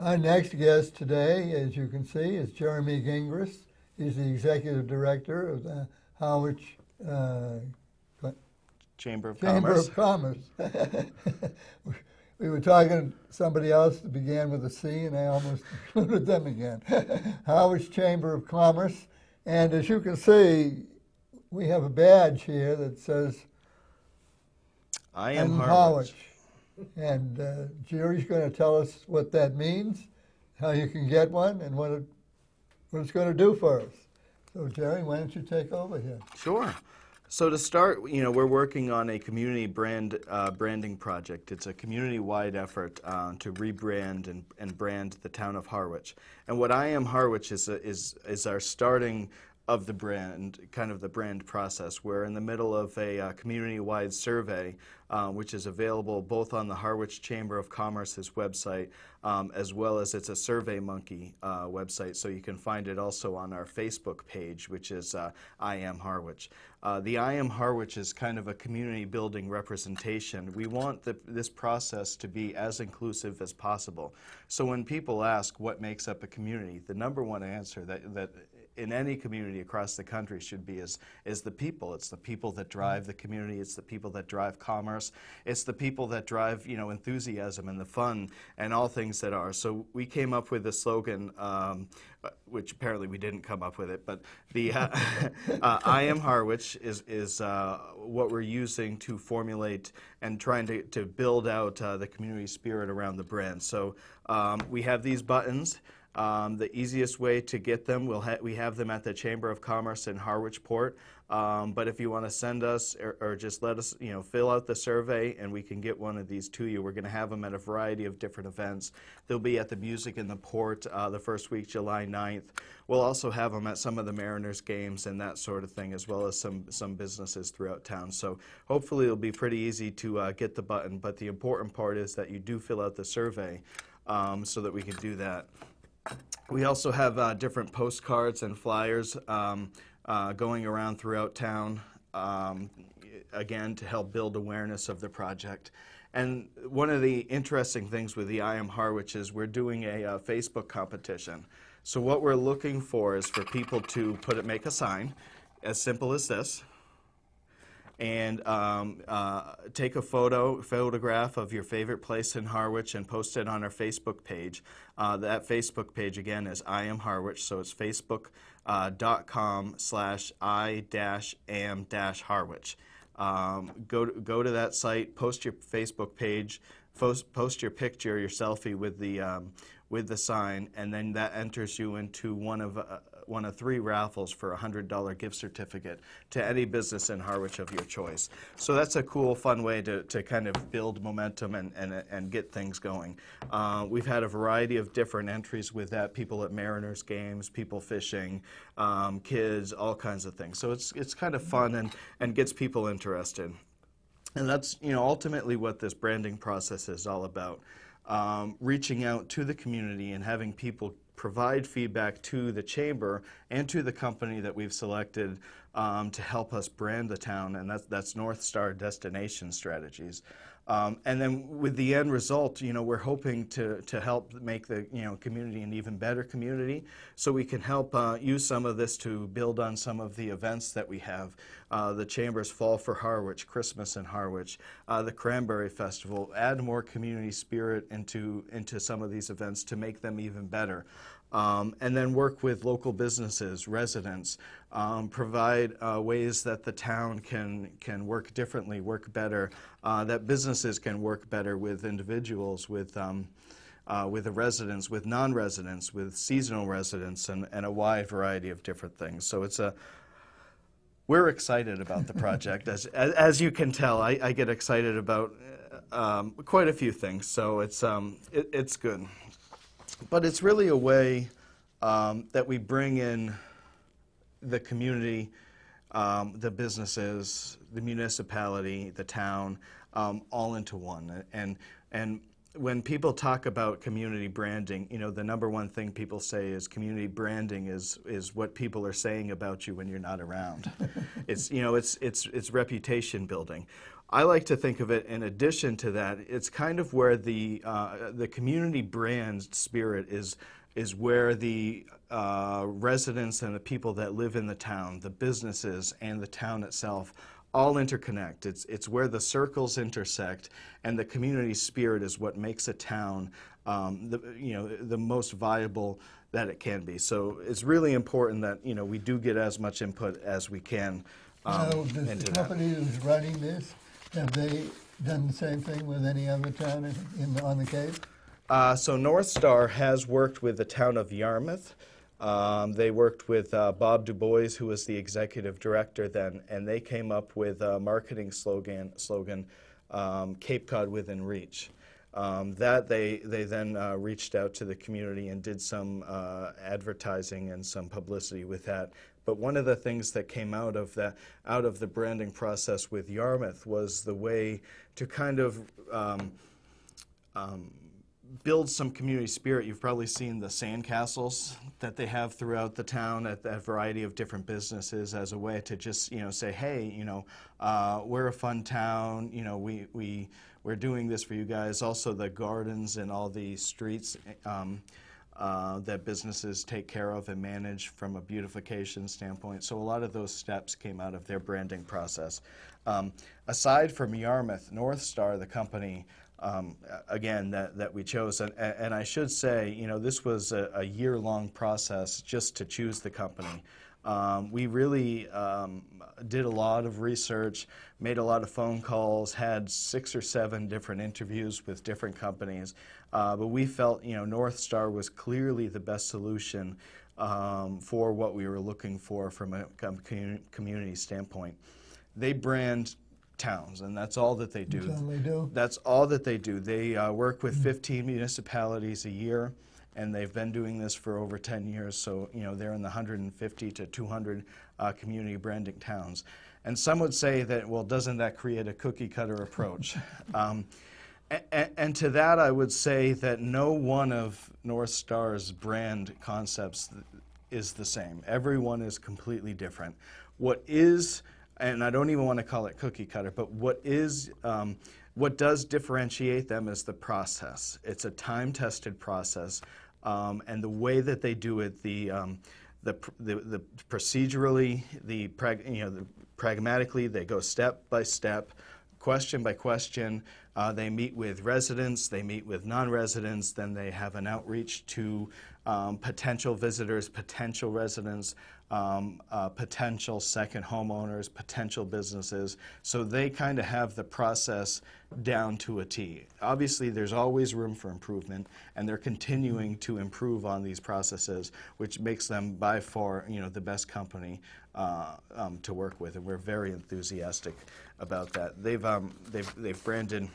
Our next guest today, as you can see, is Jeremy Gingras. He's the executive director of the Harwich Chamber of Chamber Commerce. of Commerce. We were talking to somebody else that began with a C, and I almost included them again. Harwich Chamber of Commerce. And as you can see, we have a badge here that says, I am "I'm Harwich. And Jerry's going to tell us what that means, how you can get one, and what it's going to do for us. So, Jerry, why don't you take over here? Sure. So to start, we're working on a community branding project. It's a community-wide effort to rebrand and brand the town of Harwich. And what I Am Harwich is our starting of the brand, kind of the brand process. We're in the middle of a community-wide survey, which is available both on the Harwich Chamber of Commerce's website, as well as it's a SurveyMonkey website, so you can find it also on our Facebook page, which is I Am Harwich. The I Am Harwich is kind of a community building representation. We want this process to be as inclusive as possible. So when people ask what makes up a community, the number one answer that in any community across the country should be is the people. It's the people that drive the community. It's the people that drive commerce. It's the people that drive, enthusiasm and the fun and all things that are. So we came up with the slogan, which apparently we didn't come up with it, but the I Am Harwich is what we're using to formulate and trying to build out the community spirit around the brand. So we have these buttons. The easiest way to get them, we have them at the Chamber of Commerce in Harwich Port. But if you want to send us or just let us, fill out the survey and we can get one of these to you. We're going to have them at a variety of different events. They'll be at the Music in the Port the first week, July 9th. We'll also have them at some of the Mariners games and that sort of thing, as well as some businesses throughout town. So hopefully it'll be pretty easy to get the button. But the important part is that you do fill out the survey so that we can do that. We also have different postcards and flyers going around throughout town, again, to help build awareness of the project. And one of the interesting things with the I Am Harwich is we're doing a Facebook competition. So what we're looking for is for people to make a sign, as simple as this, and take a photograph of your favorite place in Harwich and post it on our Facebook page. That Facebook page, again, is I Am Harwich, so it's facebook.com/I-am-Harwich. Go to that site, post your Facebook page, post your picture, your selfie with the sign, and then that enters you into one of 3 raffles for a $100 gift certificate to any business in Harwich of your choice. So that's a cool, fun way to kind of build momentum and get things going. We've had a variety of different entries with that, people at Mariners games, people fishing, kids, all kinds of things. So it's kind of fun and gets people interested. And that's ultimately what this branding process is all about. Reaching out to the community and having people provide feedback to the chamber and to the company that we've selected to help us brand the town, and that's North Star Destination Strategies. And then with the end result, we're hoping to help make the community an even better community, so we can help use some of this to build on some of the events that we have. The Chamber's Fall for Harwich, Christmas in Harwich, the Cranberry Festival, add more community spirit into some of these events to make them even better. And then work with local businesses, residents, provide ways that the town can work differently, work better, that businesses can work better with individuals, with the residents, with non-residents, with seasonal residents, and a wide variety of different things. So we're excited about the project. As you can tell, I get excited about quite a few things, so it's good. But it's really a way that we bring in the community, the businesses, the municipality, the town, all into one. And when people talk about community branding, the number one thing people say is community branding is what people are saying about you when you're not around. It's reputation building. I like to think of it in addition to that. It's kind of where the community brand spirit is where the residents and the people that live in the town, the businesses and the town itself, all interconnect. It's where the circles intersect, and the community spirit is what makes a town the most viable that it can be. So it's really important that we do get as much input as we can Now, does into the that. company who's running this, have they done the same thing with any other town on the Cape? So North Star has worked with the town of Yarmouth. They worked with Bob Du Bois, who was the executive director then, and they came up with a marketing slogan Cape Cod Within Reach. That they then reached out to the community and did some advertising and some publicity with that. But one of the things that came out of the branding process with Yarmouth was the way to kind of build some community spirit. You've probably seen the sandcastles that they have throughout the town at a variety of different businesses as a way to just say, hey, we're a fun town. We're doing this for you guys. Also, the gardens and all the streets that businesses take care of and manage from a beautification standpoint. So a lot of those steps came out of their branding process. Aside from Yarmouth, North Star, the company, again, that we chose, and I should say, this was a year-long process just to choose the company. We really did a lot of research, made a lot of phone calls, had 6 or 7 different interviews with different companies, but we felt North Star was clearly the best solution for what we were looking for from a community standpoint. They brand towns, and that's all that they do. That's all they do? That's all that they do. They work with 15 municipalities a year, and they've been doing this for over 10 years, so they're in the 150 to 200 community branding towns. And some would say that, well, doesn't that create a cookie-cutter approach? And to that, I would say that no one of North Star's brand concepts is the same. Everyone is completely different. What is, and I don't even want to call it cookie-cutter, but what does differentiate them is the process. It's a time-tested process, and the way that they do it, the procedurally, the pragmatically, they go step by step, question by question. They meet with residents, they meet with non-residents, then they have an outreach to potential visitors, potential residents, potential second homeowners, potential businesses. So they kind of have the process down to a T. Obviously, there's always room for improvement, and they're continuing to improve on these processes, which makes them by far, the best company to work with, and we're very enthusiastic about that. They've branded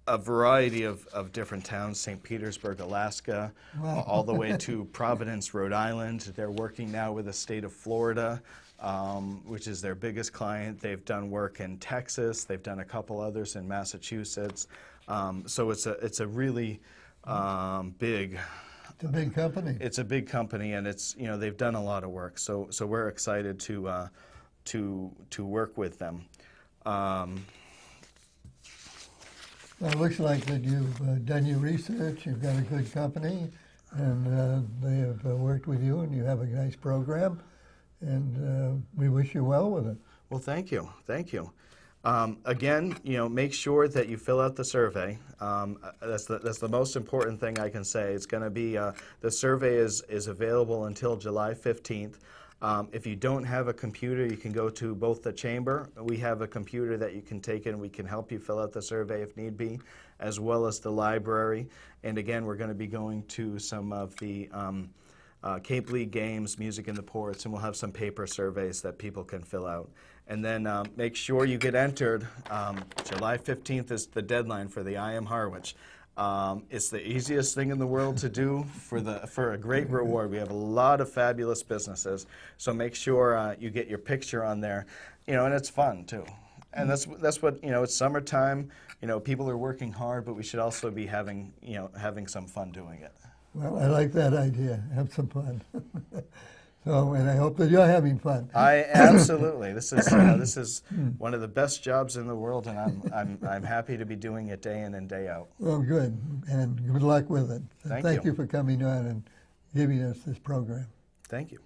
a variety of different towns, St. Petersburg, Alaska, all the way to Providence, Rhode Island. They're working now with the state of Florida, which is their biggest client. They've done work in Texas. They've done a couple others in Massachusetts. So it's a really big. It's a big company. It's a big company, and it's they've done a lot of work. So we're excited to work with them. Well, it looks like that you've done your research, you've got a good company, and they have worked with you, and you have a nice program, and we wish you well with it. Well, thank you. Thank you. Again, make sure that you fill out the survey. That's the most important thing I can say. It's going to be, the survey is available until July 15th. If you don't have a computer, you can go to both the chamber. We have a computer that you can take in. We can help you fill out the survey if need be, as well as the library. And again, we're going to be going to some of the Cape League games, Music in the Ports, and we'll have some paper surveys that people can fill out. And then make sure you get entered. July 15th is the deadline for the I Am Harwich. It's the easiest thing in the world to do for a great reward. We have a lot of fabulous businesses, so make sure you get your picture on there, and it's fun too. And that's what it's summertime. People are working hard, but we should also be having some fun doing it. Well, I like that idea. Have some fun. So, and I hope that you're having fun. I absolutely. This is one of the best jobs in the world, and I'm happy to be doing it day in and day out. Well, good, and good luck with it. And Thank thank you. you for coming on and giving us this program. Thank you.